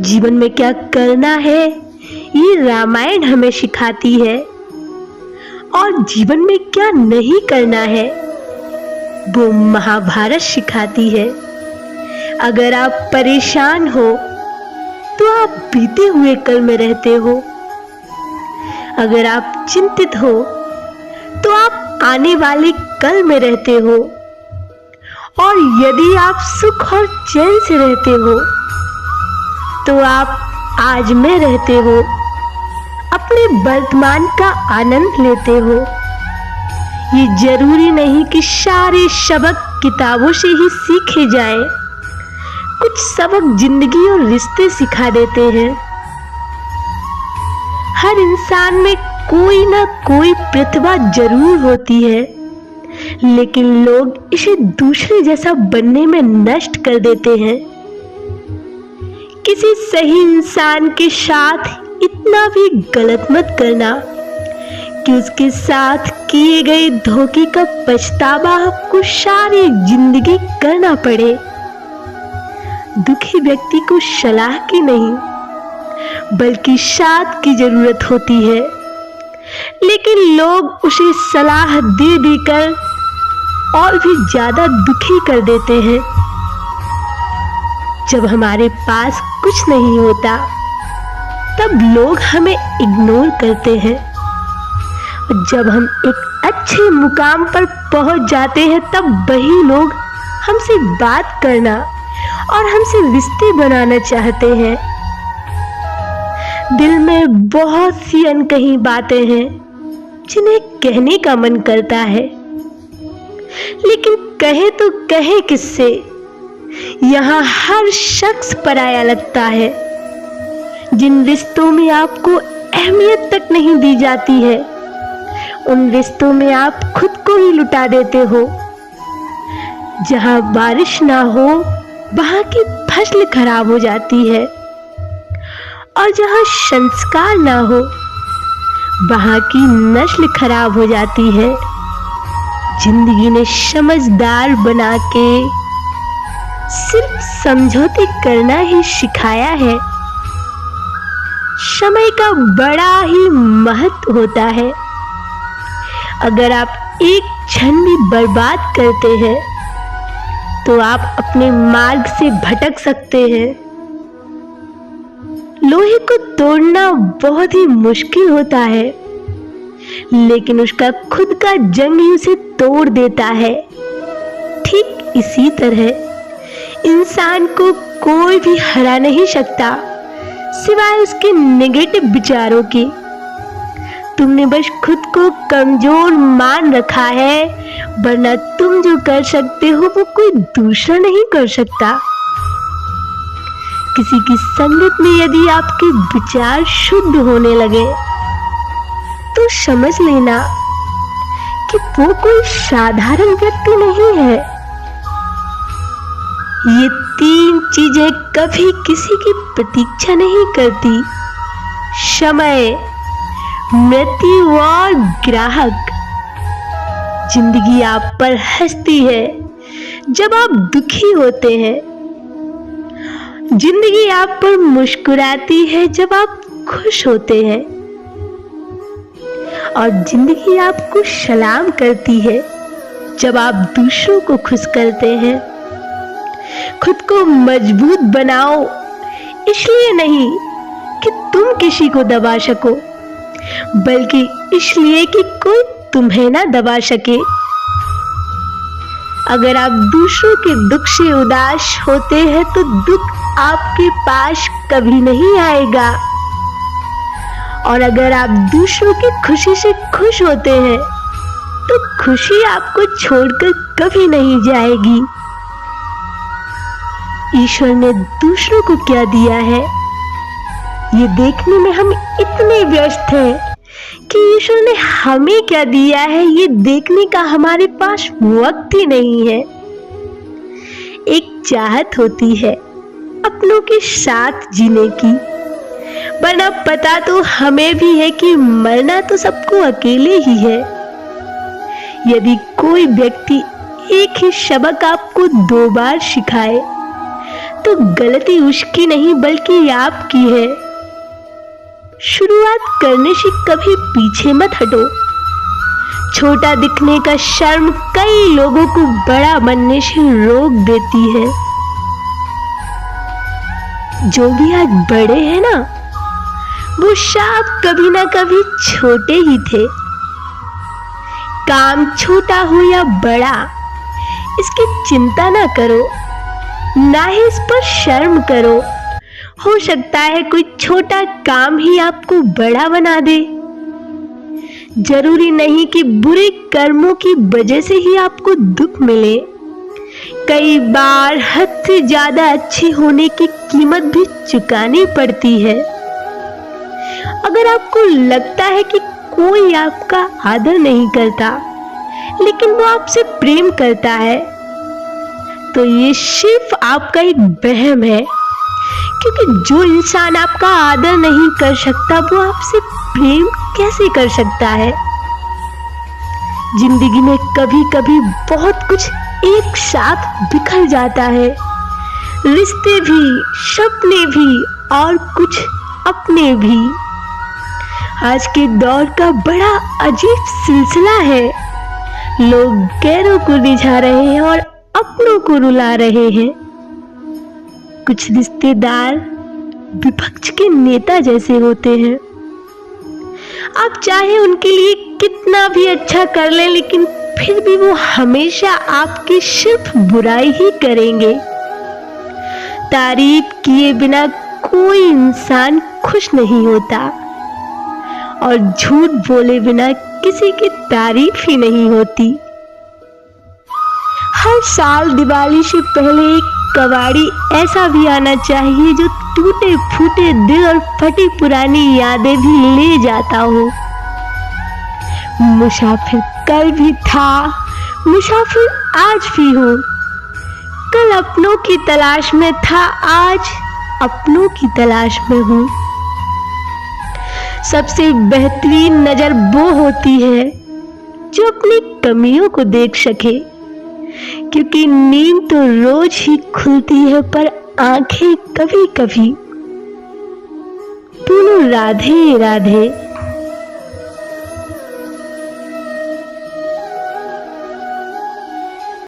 जीवन में क्या करना है ये रामायण हमें सिखाती है, और जीवन में क्या नहीं करना है वो महाभारत सिखाती है। अगर आप परेशान हो तो आप बीते हुए कल में रहते हो, अगर आप चिंतित हो तो आप आने वाले कल में रहते हो, और यदि आप सुख और चैन से रहते हो तो आप आज में रहते हो, अपने वर्तमान का आनंद लेते हो। ये जरूरी नहीं कि सारे सबक किताबों से ही सीखे जाएं, कुछ सबक जिंदगी और रिश्ते सिखा देते हैं। हर इंसान में कोई ना कोई प्रतिभा जरूर होती है, लेकिन लोग इसे दूसरे जैसा बनने में नष्ट कर देते हैं। किसी सही इंसान के साथ इतना भी गलत मत करना कि उसके साथ किए गए धोखे का पछतावा आपको सारी जिंदगी करना पड़े। दुखी व्यक्ति को सलाह की नहीं बल्कि साथ की जरूरत होती है, लेकिन लोग उसे सलाह दे देकर और भी ज्यादा दुखी कर देते हैं। जब हमारे पास कुछ नहीं होता तब लोग हमें इग्नोर करते हैं, और जब हम एक अच्छे मुकाम पर पहुंच जाते हैं तब वही लोग हमसे बात करना और हमसे रिश्ते बनाना चाहते हैं। दिल में बहुत सी अनकही बातें हैं जिन्हें कहने का मन करता है, लेकिन कहे तो कहे किससे। यहाँ हर शख्स पराया लगता है। जिन रिश्तों में आपको अहमियत तक नहीं दी जाती है, उन रिश्तों में आप खुद को ही लुटा देते हो। जहाँ बारिश ना हो वहाँ की फसल खराब हो जाती है, और जहाँ संस्कार ना हो वहाँ की नस्ल खराब हो जाती है। जिंदगी ने समझदार बना के सिर्फ समझौते करना ही सिखाया है। समय का बड़ा ही महत्व होता है। अगर आप एक क्षण भी बर्बाद करते हैं तो आप अपने मार्ग से भटक सकते हैं। लोहे को तोड़ना बहुत ही मुश्किल होता है, लेकिन उसका खुद का जंग ही उसे तोड़ देता है। ठीक इसी तरह इंसान को कोई भी हरा नहीं सकता सिवाय उसके नेगेटिव विचारों के। तुमने बस खुद को कमजोर मान रखा है, वरना तुम जो कर सकते हो वो कोई दूसरा नहीं कर सकता। किसी की संगत में यदि आपके विचार शुद्ध होने लगे तो समझ लेना कि वो कोई साधारण व्यक्ति नहीं है। ये तीन चीजें कभी किसी की प्रतीक्षा नहीं करती: समय, मृत्यु और ग्राहक। जिंदगी आप पर हंसती है जब आप दुखी होते हैं, जिंदगी आप पर मुस्कुराती है जब आप खुश होते हैं, और जिंदगी आपको सलाम करती है जब आप दूसरों को खुश करते हैं। खुद को मजबूत बनाओ, इसलिए नहीं कि तुम किसी को दबा सको, बल्कि इसलिए कि कोई तुम्हें ना दबा सके। अगर आप दूसरों के दुख से उदास होते हैं तो दुख आपके पास कभी नहीं आएगा, और अगर आप दूसरों की खुशी से खुश होते हैं तो खुशी आपको छोड़कर कभी नहीं जाएगी। ईश्वर ने दूसरों को क्या दिया है ये देखने में हम इतने व्यस्त हैं कि ईश्वर ने हमें क्या दिया है ये देखने का हमारे पास वक्त ही नहीं है। एक चाहत होती है अपनों के साथ जीने की, वरना पता तो हमें भी है कि मरना तो सबको अकेले ही है। यदि कोई व्यक्ति एक ही सबक आपको 2 बार सिखाए तो गलती उसकी नहीं बल्कि आपकी है। शुरुआत करने से कभी पीछे मत हटो। छोटा दिखने का शर्म कई लोगों को बड़ा बनने से रोक देती है। जो भी आज बड़े हैं ना, वो शायद कभी ना कभी छोटे ही थे। काम छोटा हो या बड़ा, इसकी चिंता ना करो, ना ही इस पर शर्म करो। हो सकता है कोई छोटा काम ही आपको बड़ा बना दे। जरूरी नहीं कि बुरे कर्मों की वजह से ही आपको दुख मिले। कई बार हद से ज्यादा अच्छे होने की कीमत भी चुकानी पड़ती है। अगर आपको लगता है कि कोई आपका आदर नहीं करता लेकिन वो आपसे प्रेम करता है, तो ये सिर्फ आपका एक वहम है, क्योंकि जो इंसान आपका आदर नहीं कर सकता वो आपसे प्रेम कैसे कर सकता है। जिंदगी में कभी कभी बहुत कुछ एक साथ बिखर जाता है, रिश्ते भी, सपने भी और कुछ अपने भी। आज के दौर का बड़ा अजीब सिलसिला है। लोग गैरों को रिझा रहे हैं और अपनों को रुला रहे हैं। कुछ रिश्तेदार विपक्ष के नेता जैसे होते हैं। आप चाहे उनके लिए कितना भी अच्छा कर लें, लेकिन फिर भी वो हमेशा आपकी सिर्फ बुराई ही करेंगे। तारीफ किए बिना कोई इंसान खुश नहीं होता और झूठ बोले बिना किसी की तारीफ ही नहीं होती। हर साल दिवाली से पहले एक कबाड़ी ऐसा भी आना चाहिए जो टूटे फूटे दिल और फटी पुरानी यादें भी ले जाता हो। मुसाफिर कल भी था, मुसाफिर आज भी हूँ। कल अपनों की तलाश में था, आज अपनों की तलाश में हूँ। सबसे बेहतरीन नजर वो होती है जो अपनी कमियों को देख सके, क्योंकि नींद तो रोज ही खुलती है पर आंखें कभी कभी। दोनों राधे राधे।